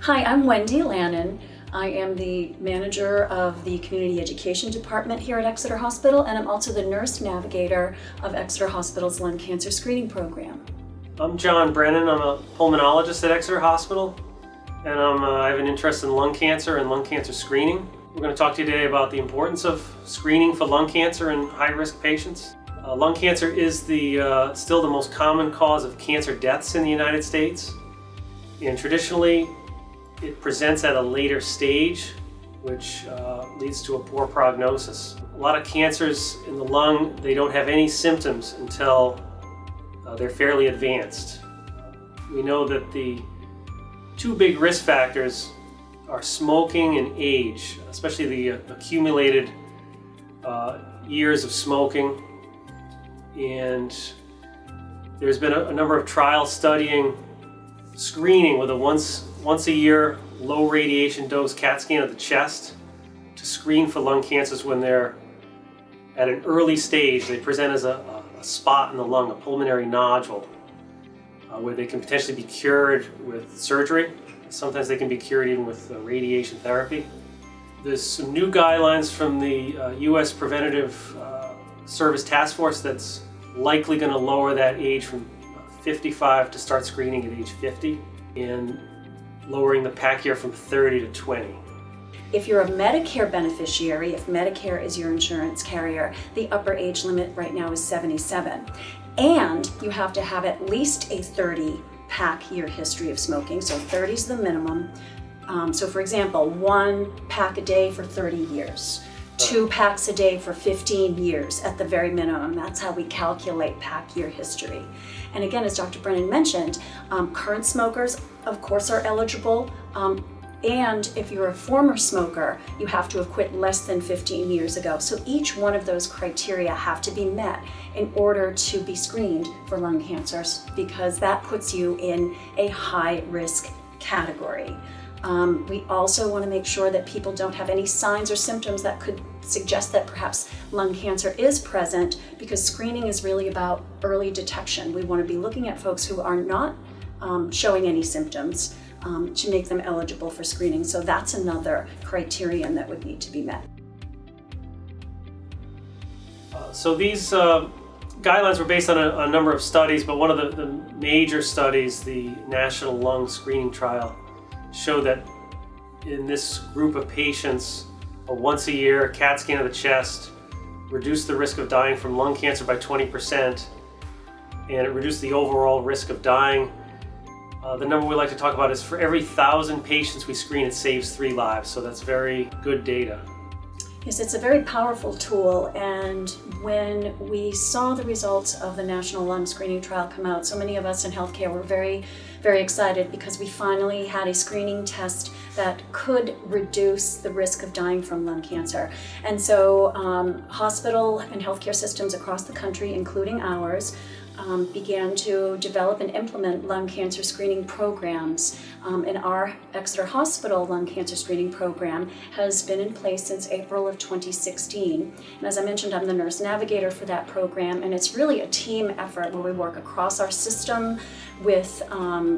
Hi, I'm Wendy Lannon. I am the manager of the Community Education Department here at Exeter Hospital, and I'm also the nurse navigator of Exeter Hospital's lung cancer screening program. I'm Brennon. I'm a pulmonologist at Exeter Hospital, and I have an interest in lung cancer and lung cancer screening. We're going to talk to you today about the importance of screening for lung cancer in high-risk patients. Lung cancer is still the most common cause of cancer deaths in the United States, and traditionally it presents at a later stage, which leads to a poor prognosis. A lot of cancers in the lung, they don't have any symptoms until they're fairly advanced. We know that the two big risk factors are smoking and age, especially the accumulated years of smoking. And there's been a number of trials studying screening with a once a year low radiation dose CAT scan of the chest to screen for lung cancers when they're at an early stage. They present as a spot in the lung, a pulmonary nodule, where they can potentially be cured with surgery. Sometimes they can be cured even with radiation therapy. There's some new guidelines from the U.S. Preventative Service Task Force that's likely going to lower that age from 55 to start screening at age 50, and lowering the PAC year from 30 to 20. If you're a Medicare beneficiary, if Medicare is your insurance carrier, the upper age limit right now is 77. And you have to have at least a 30 PAC year history of smoking, so 30 is the minimum. So for example, 1 pack a day for 30 years. 2 packs a day for 15 years at the very minimum. That's how we calculate PAC year history. And again, as Dr. Brennan mentioned, current smokers, of course, are eligible. And if you're a former smoker, you have to have quit less than 15 years ago. So each one of those criteria have to be met in order to be screened for lung cancers, because that puts you in a high risk category. We also want to make sure that people don't have any signs or symptoms that could suggest that perhaps lung cancer is present, because screening is really about early detection. We want to be looking at folks who are not showing any symptoms to make them eligible for screening. So that's another criterion that would need to be met. So these guidelines were based on a number of studies, but one of the major studies, the National Lung Screening Trial, show that in this group of patients, a once a year CAT scan of the chest reduced the risk of dying from lung cancer by 20%, and it reduced the overall risk of dying. The number we like to talk about is for every 1,000 patients we screen, it saves 3 lives, so that's very good data. Yes, it's a very powerful tool, and when we saw the results of the National Lung Screening Trial come out, so many of us in healthcare were very, very excited, because we finally had a screening test that could reduce the risk of dying from lung cancer. And so hospital and healthcare systems across the country, including ours, began to develop and implement lung cancer screening programs. And our Exeter Hospital lung cancer screening program has been in place since April of 2016. And as I mentioned, I'm the nurse navigator for that program, and it's really a team effort where we work across our system with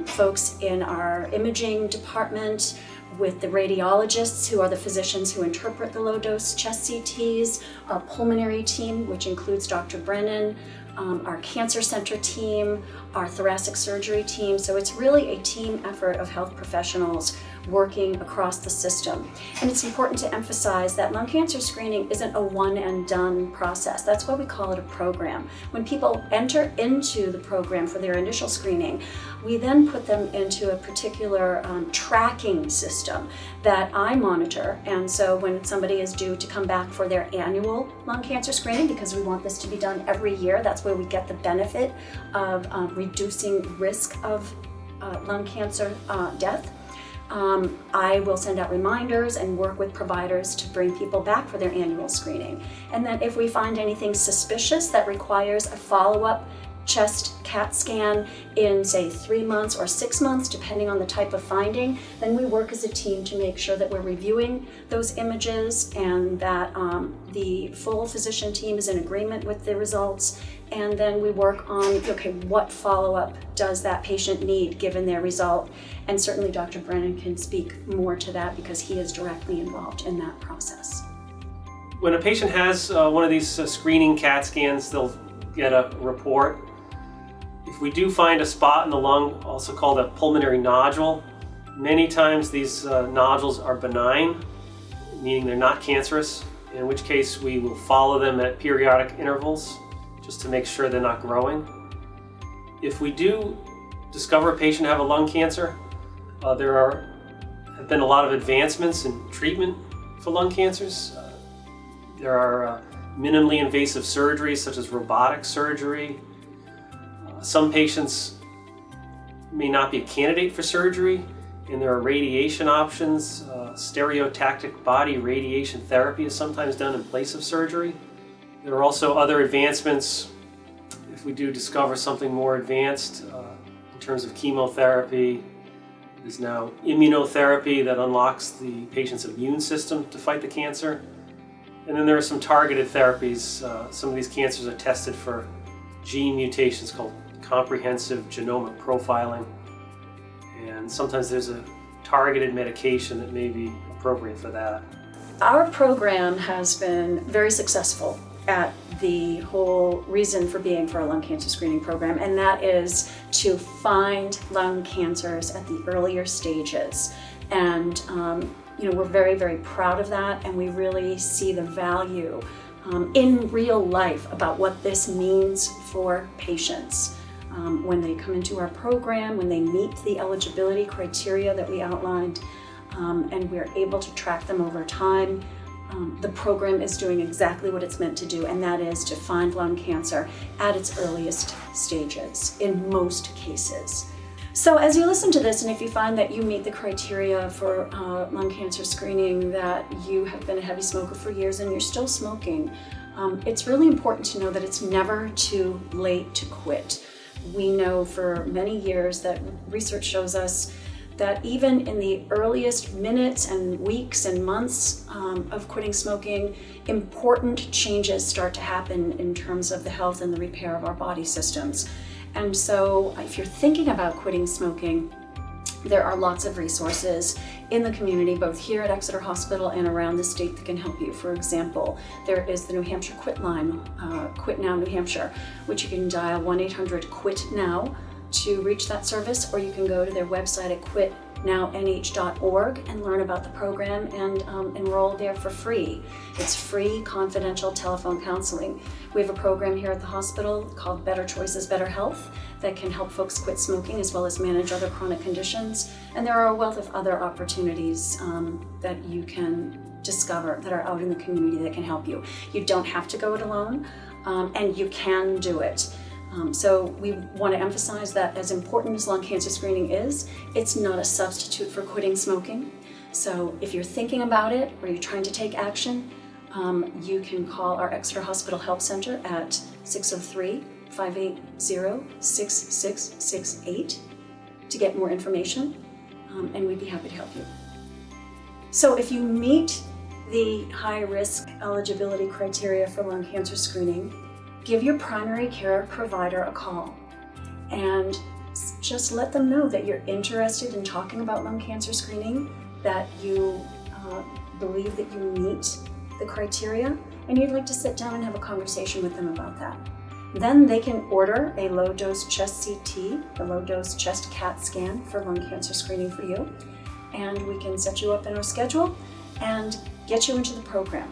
folks in our imaging department, with the radiologists who are the physicians who interpret the low-dose chest CTs, our pulmonary team, which includes Dr. Brennon, our cancer center team, our thoracic surgery team. So it's really a team effort of health professionals working across the system. And it's important to emphasize that lung cancer screening isn't a one and done process. That's why we call it a program. When people enter into the program for their initial screening, we then put them into a particular tracking system that I monitor. And so when somebody is due to come back for their annual lung cancer screening, because we want this to be done every year, that's where we get the benefit of reducing risk of lung cancer death. I will send out reminders and work with providers to bring people back for their annual screening. And then if we find anything suspicious that requires a follow-up chest CAT scan in, say, 3 months or 6 months, depending on the type of finding, then we work as a team to make sure that we're reviewing those images and that the full physician team is in agreement with the results, and then we work on, okay, what follow-up does that patient need given their result? And certainly Dr. Brennon can speak more to that because he is directly involved in that process. When a patient has one of these screening CAT scans, they'll get a report. If we do find a spot in the lung, also called a pulmonary nodule, many times these nodules are benign, meaning they're not cancerous, in which case we will follow them at periodic intervals just to make sure they're not growing. If we do discover a patient have a lung cancer, there have been a lot of advancements in treatment for lung cancers. There are minimally invasive surgeries such as robotic surgery. Some patients may not be a candidate for surgery, and there are radiation options. Stereotactic body radiation therapy is sometimes done in place of surgery. There are also other advancements if we do discover something more advanced in terms of chemotherapy. There's now immunotherapy that unlocks the patient's immune system to fight the cancer. And then there are some targeted therapies. Some of these cancers are tested for gene mutations called comprehensive genomic profiling. And sometimes there's a targeted medication that may be appropriate for that. Our program has been very successful at the whole reason for being for a lung cancer screening program, and that is to find lung cancers at the earlier stages. And we're very, very proud of that, and we really see the value in real life about what this means for patients. When they come into our program, when they meet the eligibility criteria that we outlined, and we're able to track them over time, the program is doing exactly what it's meant to do, and that is to find lung cancer at its earliest stages in most cases. So as you listen to this, and if you find that you meet the criteria for lung cancer screening, that you have been a heavy smoker for years and you're still smoking, it's really important to know that it's never too late to quit. We know for many years that research shows us that even in the earliest minutes and weeks and months of quitting smoking, important changes start to happen in terms of the health and the repair of our body systems. And so if you're thinking about quitting smoking, there are lots of resources in the community, both here at Exeter Hospital and around the state, that can help you. For example, there is the New Hampshire Quit Line, Quit Now New Hampshire, which you can dial 1-800-QUIT-NOW to reach that service, or you can go to their website at quitnownh.org and learn about the program and enroll there for free. It's free, confidential telephone counseling. We have a program here at the hospital called Better Choices, Better Health that can help folks quit smoking as well as manage other chronic conditions. And there are a wealth of other opportunities that you can discover that are out in the community that can help you. You don't have to go it alone, and you can do it. So we want to emphasize that as important as lung cancer screening is, it's not a substitute for quitting smoking. So if you're thinking about it or you're trying to take action, you can call our Exeter Hospital Help Center at 603-580-6668 to get more information, and we'd be happy to help you. So if you meet the high-risk eligibility criteria for lung cancer screening, give your primary care provider a call and just let them know that you're interested in talking about lung cancer screening, that you believe that you meet the criteria, and you'd like to sit down and have a conversation with them about that. Then they can order a low-dose chest CT, a low-dose chest CAT scan for lung cancer screening for you, and we can set you up in our schedule and get you into the program.